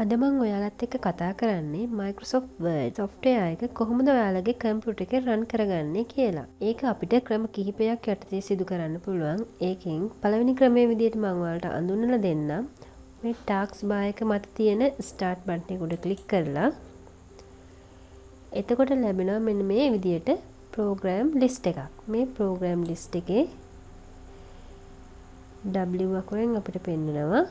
අද මම ඔයාලත් එක්ක කතා කරන්නේ Microsoft Word software එක කොහොමද ඔයාලගේ කම්පියුටර් එකේ run කරගන්නේ කියලා. ඒක අපිට ක්‍රම කිහිපයක් යටතේ සිදු කරන්න පුළුවන්. ඒකෙන් පළවෙනි ක්‍රමයේ විදිහට මම ඔයාලට අඳුන්වලා දෙන්නම්. මේ task bar එක මත තියෙන start button එක උඩ click කරලා එතකොට ලැබෙනවා මෙන්න මේ විදිහට program list එකක්. මේ program list එකේ W අකුරෙන් අපිට පෙන්නනවා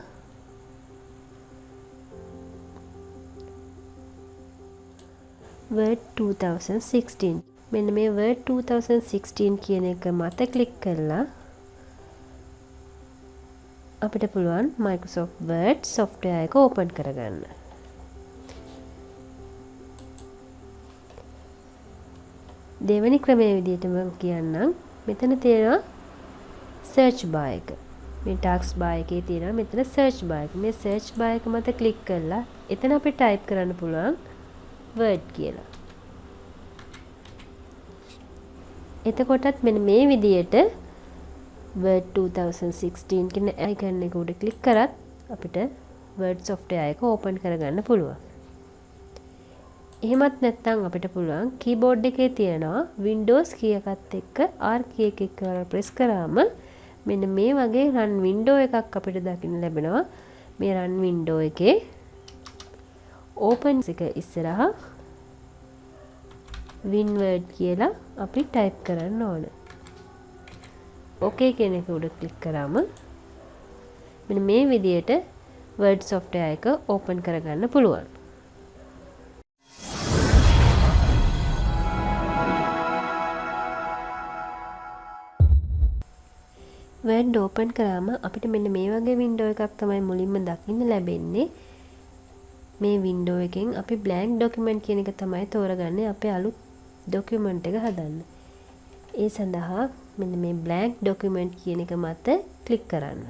Word 2016. මෙන්න මේ Word 2016 කියන එක මත ක්ලික් කරලා අපිට පුළුවන් Microsoft Word software එක open කරගන්න. දෙවෙනි ක්‍රමයේ විදිහට මම කියන්නම්. මෙතන තියෙනවා search bar එක. මේ task bar එකේ තියෙනවා මෙතන search bar එක. මේ search bar එක මත ක්ලික් කරලා එතන අපිට type කරන්න පුළුවන් Word කියලා. එතකොටත් මෙන්න මේ විදියට Word 2016 කියන icon එක උඩ ක්ලික් කරත් අපිට Word software එක open කරගන්න පුළුවන්. එහෙමත් නැත්නම් අපිට පුළුවන් keyboard එකේ තියෙනවා Windows key එකත් එක්ක R key එක එකවර press කරාම මෙන්න මේ වගේ run window එකක් අපිට දකින්න ලැබෙනවා. මේ run window එකේ open එක ඉස්සරහා WinWord කියලා අපි type කරන්න ඕන. OK කියන එක උඩ click කරාම මෙන්න මේ විදියට Word software එක open කරගන්න පුළුවන්. Word open කරාම අපිට මෙන්න මේ වගේ window එකක් තමයි මුලින්ම දකින්න ලැබෙන්නේ. මේ window එකෙන් අපි blank document කියන එක තමයි තෝරගන්නේ අපේ අලුත් document එක හදන්න. ඒ සඳහා මෙන්න මේ blank document කියන එක මත click කරන්න.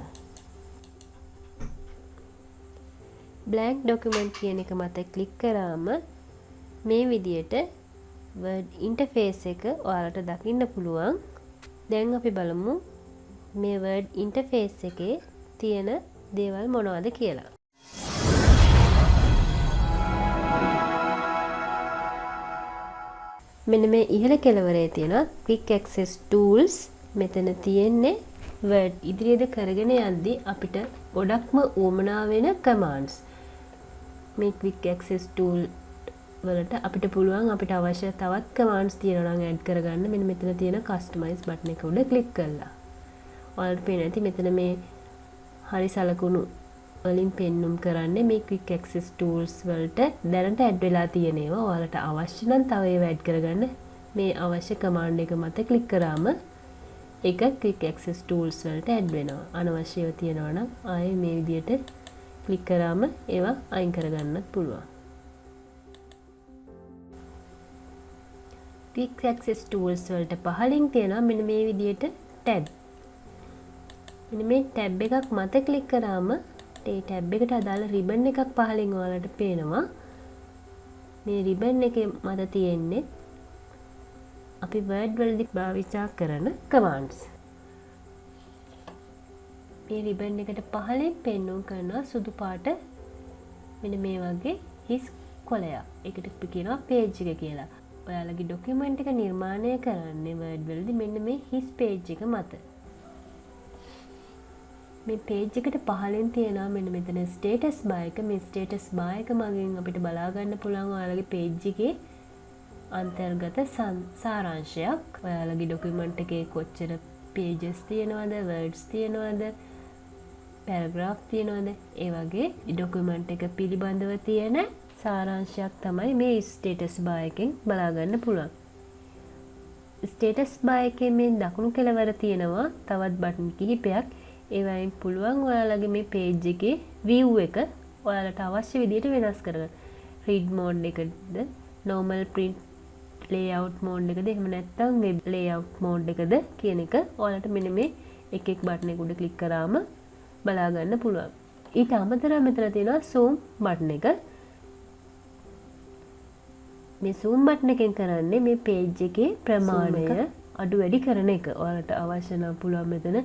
blank document කියන එක මත click කරාම මේ විදියට Word interface එක ඔයාලට දකින්න පුළුවන්. දැන් අපි බලමු මේ Word interface එකේ තියෙන දේවල් මොනවද කියලා. මෙන්න මේ ඉහළ කෙළවරේ තියෙන quick access tools මෙතන තියෙන්නේ Word ඉදිරියට කරගෙන යද්දී අපිට ගොඩක්ම උවමනා වෙන commands. මේ quick access tool වලට අපිට පුළුවන් අපිට අවශ්‍ය තවත් commands තියෙනවා නම් add කරගන්න. මෙන්න මෙතන තියෙන customize button එක උඩ click කරලා. ඔයාලට පේන ඇති මෙතන මේ හරි සලකුණු වලින් පෙන්눔 කරන්නේ මේ quick access tools වලට දැනට add වෙලා තියෙන ඒවා. ඔයාලට අවශ්‍ය නම් තව ඒවා add කරගන්න. මේ අවශ්‍ය command එක මත click කරාම ඒක quick access tools වලට add වෙනවා. අනවශ්‍ය ඒවා තියෙනවා නම් ආයේ මේ විදියට click කරාම ඒවා අයින් කරගන්නත් පුළුවන්. quick access tools වලට පහලින් තියෙනවා මෙන්න මේ විදියට tab. මෙන්න මේ tab එකක් මත click කරාම ඒ tab එකට අදාළ ribbon එකක් පහලින් ඔයාලට පේනවා. මේ ribbon එකේ මත තියෙන්නේ අපි Word වලදී භාවිතා කරන commands. මේ ribbon එකට පහලින් පෙන්වුම් කරන සුදු පාට මෙන්න මේ වගේ හිස් කොළයක්. ඒකට අපි කියනවා page එක කියලා. ඔයාලගේ document එක නිර්මාණය කරන්නේ Word වලදී මෙන්න මේ හිස් page එක මත. මේ page එකට පහලින් තියෙනවා මෙන්න මෙතන status bar එක. මේ status bar එක මගින් අපිට බලා ගන්න පුළුවන් ඔයාලගේ page එකේ අන්තර්ගත සාරාංශයක්. ඔයාලගේ document එකේ කොච්චර pages තියෙනවද, words තියෙනවද, paragraph තියෙනවද, ඒ වගේ document එක පිළිබඳව තියෙන සාරාංශයක් තමයි මේ status bar එකෙන් බලා ගන්න පුළුවන්. status bar එකේ මේ දකුණු කෙළවර තියෙනවා තවත් button කිහිපයක්. ඒවයින් පුළුවන් ඔයාලගේ මේ page එකේ view එක ඔයාලට අවශ්‍ය විදිහට වෙනස් කරගන්න. read mode එකද, normal print layout mode එකද, එහෙම නැත්නම් web layout mode එකද කියන එක ඔයාලට මෙන්න මේ එක එක button එක උඩ click කරාම බලා ගන්න පුළුවන්. ඊට අමතරව මෙතන තියෙනවා zoom button එක. මේ zoom button එකෙන් කරන්නේ මේ page එකේ ප්‍රමාණය අඩු වැඩි කරන එක. ඔයාලට අවශ්‍ය නම් පුළුවන් මෙතන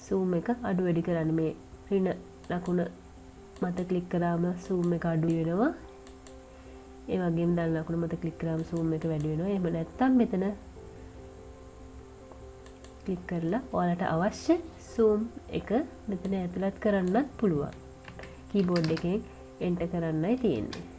zoom එක අඩු වැඩි කරන්න. මේ ඍණ ලකුණ මත ක්ලික් කරාම zoom එක අඩු වෙනවා. ඒ වගේම දැන් ලකුණු මත ක්ලික් කරාම zoom එක වැඩි වෙනවා. එහෙම නැත්නම් මෙතන ක්ලික් කරලා ඔයාලට අවශ්‍ය zoom එක මෙතන ඇතුළත් කරන්නත් පුළුවන්. කීබෝඩ් එකෙන් එන්ටර් කරන්නයි තියෙන්නේ.